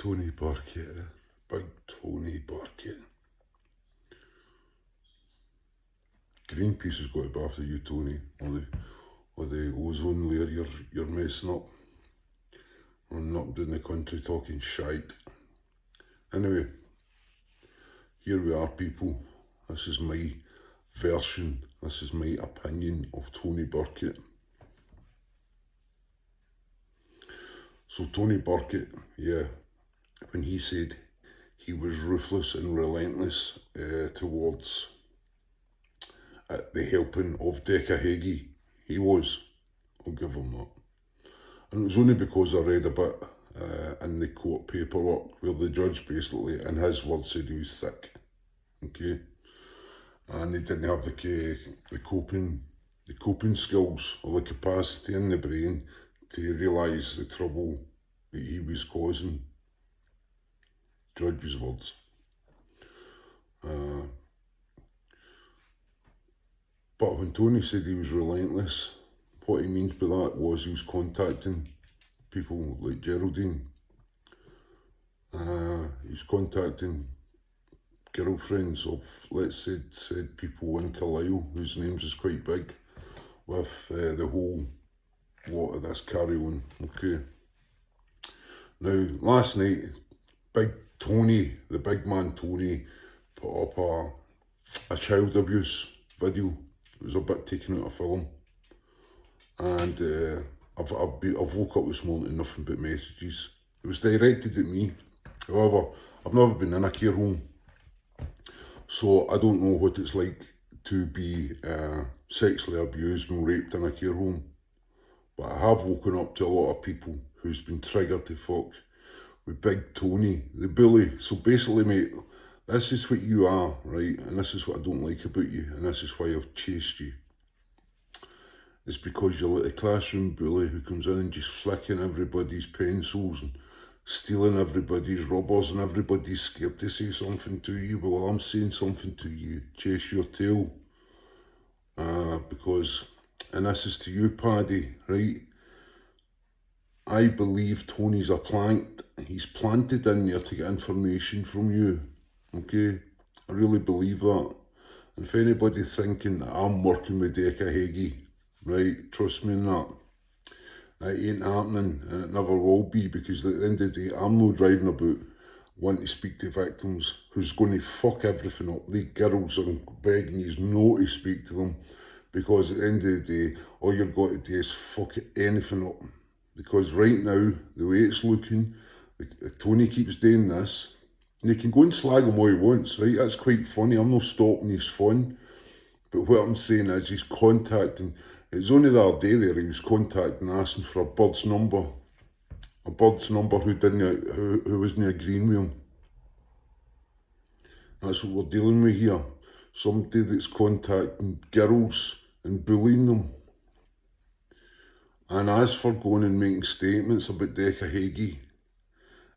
Tony Birkitts, big Tony Birkitts. Greenpeace has got to be after you, Tony, or the ozone layer you're messing up. Running up down the country talking shite. Anyway, here we are, people. This is my version, this is my opinion of Tony Birkitts. So Tony Birkitts, yeah, when he said he was ruthless and relentless towards the helping of Decca Hagee, he was. I'll give him that. And it was only because I read a bit in the court paperwork where the judge basically, in his words, said he was thick, okay? And he didn't have the coping skills or the capacity in the brain to realise the trouble that he was causing. Judge's words. But when Tony said he was relentless, what he means by that was he was contacting people like Geraldine. He's contacting girlfriends of, let's say, said people in Carlisle, whose names is quite big, with the whole lot of this carry on, okay? Now, last night, Big Tony, the big man Tony, put up a child abuse video. It was a bit taken out of film. And I've woke up this morning to nothing but messages. It was directed at me. However, I've never been in a care home, so I don't know what it's like to be sexually abused and raped in a care home. But I have woken up to a lot of people who's been triggered to fuck with Big Tony, the bully. So basically, mate, this is what you are, right? And this is what I don't like about you, and this is why I've chased you. It's because you're like a classroom bully who comes in and just flicking everybody's pencils and stealing everybody's rubbers, and everybody's scared to say something to you. But while I'm saying something to you, chase your tail. Because, and this is to you, Paddy, right? I believe Tony's a plant. He's planted in there to get information from you, okay? I really believe that. And if anybody's thinking that I'm working with Decca Hagee, right, trust me in that. That ain't happening, and it never will be, because at the end of the day, I'm not driving about wanting to speak to victims who's going to fuck everything up. The girls are begging you not to speak to them, because at the end of the day, all you've got to do is fuck anything up. Because right now, the way it's looking, Tony keeps doing this, and he can go and slag him all he wants, right? That's quite funny. I'm not stopping his fun. But what I'm saying is he's contacting. It was only the other day there he was contacting, asking for a bird's number. A bird's number who wasn't agreeing with him. That's what we're dealing with here. Somebody that's contacting girls and bullying them. And as for going and making statements about Decca Hagee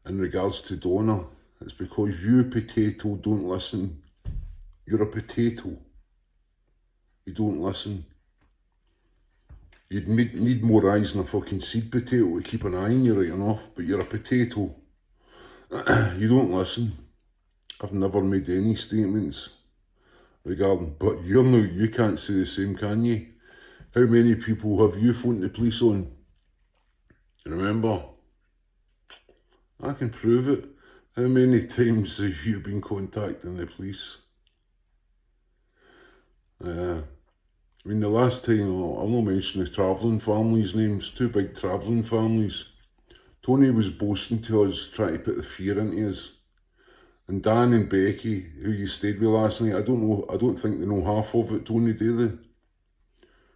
in regards to Donna, it's because you, potato, don't listen. You're a potato. You don't listen. You'd need more eyes than a fucking seed potato to keep an eye on you right enough, but you're a potato. You don't listen. I've never made any statements regarding, but you can't say the same, can you? How many people have you phoned the police on? Remember? I can prove it. How many times have you been contacting the police? I mean, the last time, I'm not mentioning the travelling families' names, two big travelling families. Tony was boasting to us, trying to put the fear into us. And Dan and Becky, who you stayed with last night, I don't think they know half of it, Tony, do they?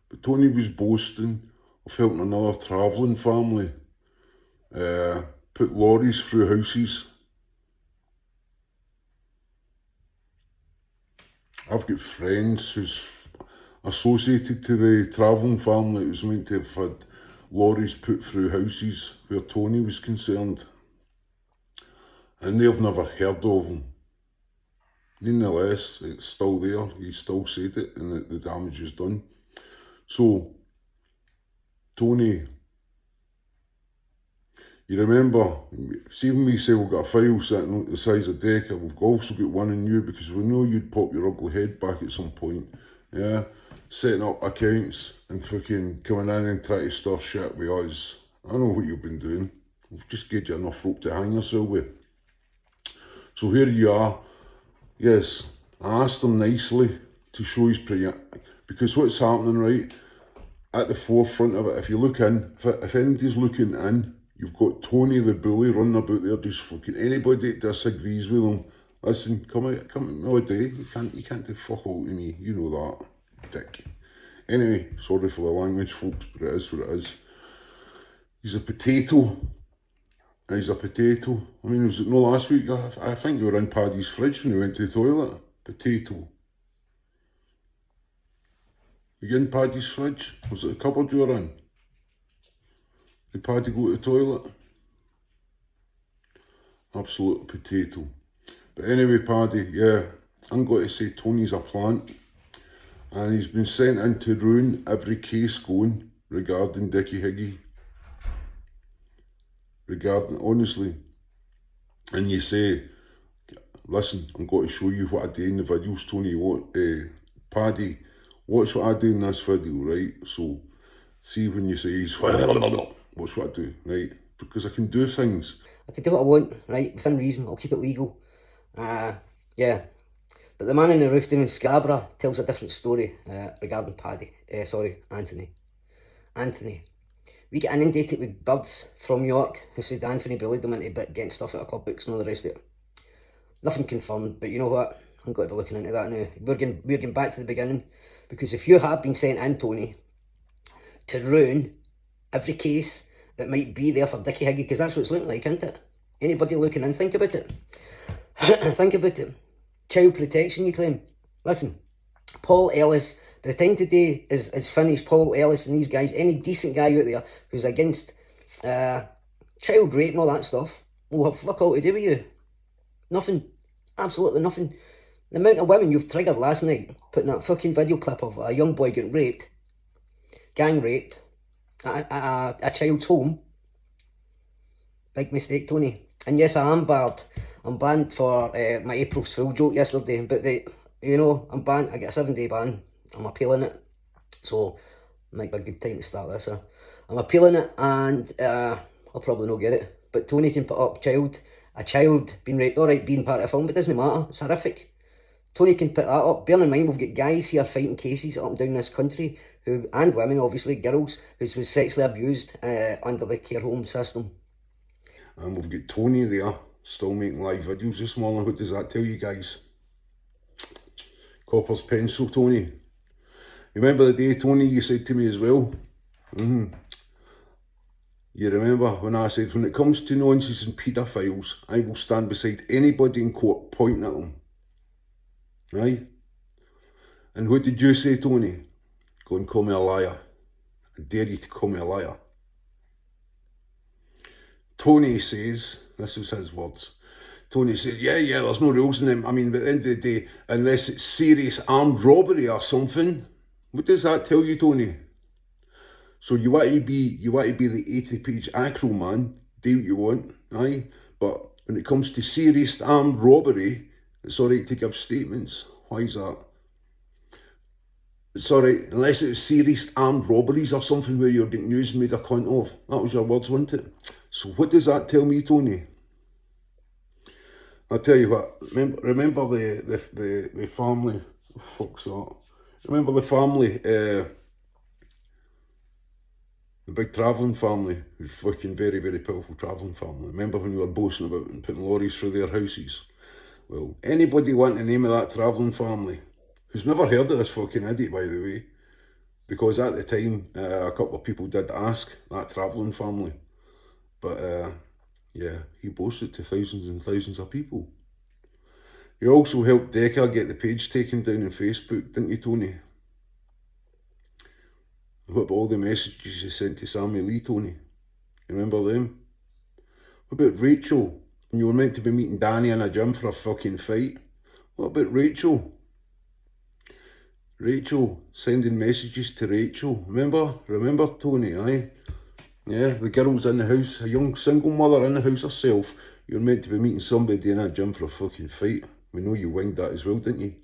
But Tony was boasting of helping another travelling family put lorries through houses. I've got friends who's associated to the travelling family who's meant to have had lorries put through houses where Tony was concerned. And they've never heard of him. Nonetheless, it's still there. He still said it, and the damage is done. So, Tony, You remember, see when we say we've got a file sitting on the size of Decker, we've also got one in you because we know you'd pop your ugly head back at some point, yeah? Setting up accounts and fucking coming in and trying to stir shit with us. I know what you've been doing. We've just given you enough rope to hang yourself with. So here you are. Yes, I asked him nicely to show his because what's happening, right, at the forefront of it, if you look in, if anybody's looking in, you've got Tony the bully running about there, just fucking anybody that disagrees with him. Listen, come out all day. You can't do fuck all to me. You know that, dick. Anyway, sorry for the language, folks, but it is what it is. He's a potato. He's a potato. I mean, was it no last week? I think you were in Paddy's fridge when you went to the toilet. Potato. You in Paddy's fridge? Was it the cupboard you were in? Did Paddy go to the toilet? Absolute potato. But anyway, Paddy, yeah, I'm going to say Tony's a plant. And he's been sent in to ruin every case going regarding Dickie Higgy. Honestly. And you say, listen, I'm going to show you what I do in the videos, Tony. Paddy, watch what I do in this video, right? So, see when you say, watch what I do, right? Because I can do things. I can do what I want, right, within reason. I'll keep it legal. Yeah. But the man in the roof down in Scarborough tells a different story regarding Anthony. We get inundated with birds from York who said Anthony bullied them into getting stuff out of club books and all the rest of it. Nothing confirmed, but you know what? I'm going to be looking into that now. We're getting back to the beginning, because if you have been sent in, Tony, to ruin every case that might be there for Dickie Higgy, because that's what it's looking like, isn't it? Anybody looking in, think about it. Think about it. Child protection, you claim. Listen, Paul Ellis, by the time today is finished, Paul Ellis and these guys, any decent guy out there who's against child rape and all that stuff, will have fuck all to do with you. Nothing. Absolutely nothing. The amount of women you've triggered last night, putting that fucking video clip of a young boy getting raped, gang raped, at a child's home. Big mistake, Tony. And yes, I am barred. I'm banned for my April's Fool joke yesterday, but I'm banned. I get a 7-day ban. I'm appealing it, so might be a good time to start this. I'm appealing it, and I'll probably not get it. But Tony can put up a child being raped, alright, being part of a film, but it doesn't matter. It's horrific. Tony can put that up. Bear in mind, we've got guys here fighting cases up and down this country, and women, obviously, girls, who was sexually abused under the care home system. And we've got Tony there, still making live videos this morning. What does that tell you guys? Copper's pencil, Tony. Remember the day, Tony, you said to me as well? You remember when I said, when it comes to nonsense and paedophiles, I will stand beside anybody in court pointing at them. Right? And what did you say, Tony? Go and call me a liar. I dare you to call me a liar. Tony says, this is his words, Tony says, yeah, there's no rules in them. I mean, at the end of the day, unless it's serious armed robbery or something. What does that tell you, Tony? So you want to be the 80-page ACRO man, do what you want, aye? But when it comes to serious armed robbery, it's alright to give statements. Why is that? It's alright, unless it's serious armed robberies or something where you're getting news made a cunt of. That was your words, wasn't it? So what does that tell me, Tony? I'll tell you what, remember the family, oh, fuck's that? Remember the family, the big travelling family, who's fucking very, very powerful travelling family. Remember when we were boasting about and putting lorries through their houses? Well, anybody want the name of that travelling family, who's never heard of this fucking idiot, by the way, because at the time, a couple of people did ask that travelling family. But, yeah, he boasted to thousands and thousands of people. He also helped Decker get the page taken down on Facebook, didn't you, Tony? What about all the messages he sent to Sammy Lee, Tony? You remember them? What about Rachel? When you were meant to be meeting Danny in a gym for a fucking fight? What about Rachel? Rachel, sending messages to Rachel. Remember, Tony, aye? Yeah, the girl's in the house, a young single mother in the house herself. You're meant to be meeting somebody in a gym for a fucking fight. We know you winged that as well, didn't you?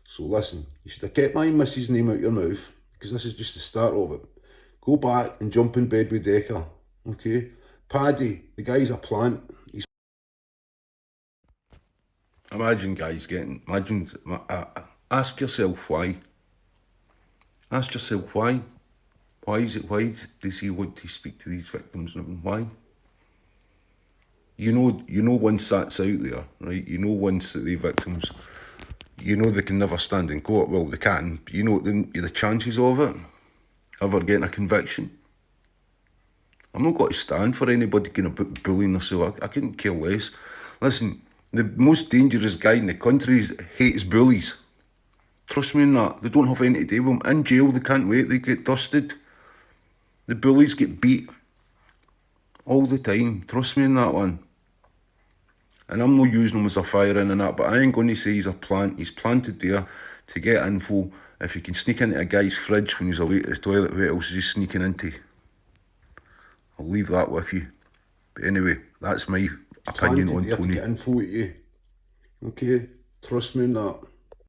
So listen, you should have kept my missus' name out your mouth, because this is just the start of it. Go back and jump in bed with Decca, okay? Paddy, the guy's a plant. He's... Imagine guys getting, ask yourself why. Ask yourself why. Why does he want to speak to these victims? Why? You know once that's out there, right? You know once that the victims, you know they can never stand in court. Well, they can. You know the chances of it, ever getting a conviction. I'm not going to stand for anybody going to bullying themselves. I couldn't care less. Listen, the most dangerous guy in the country hates bullies. Trust me on that. They don't have anything to do with them. In jail, they can't wait. They get dusted. The bullies get beat all the time. Trust me on that one. And I'm not using him as a firing and that, but I ain't going to say he's a plant. He's planted there to get info. If he can sneak into a guy's fridge when he's away to the toilet, what else is he sneaking into? I'll leave that with you. But anyway, that's my opinion on Tony. To get info at you. Okay, trust me on that.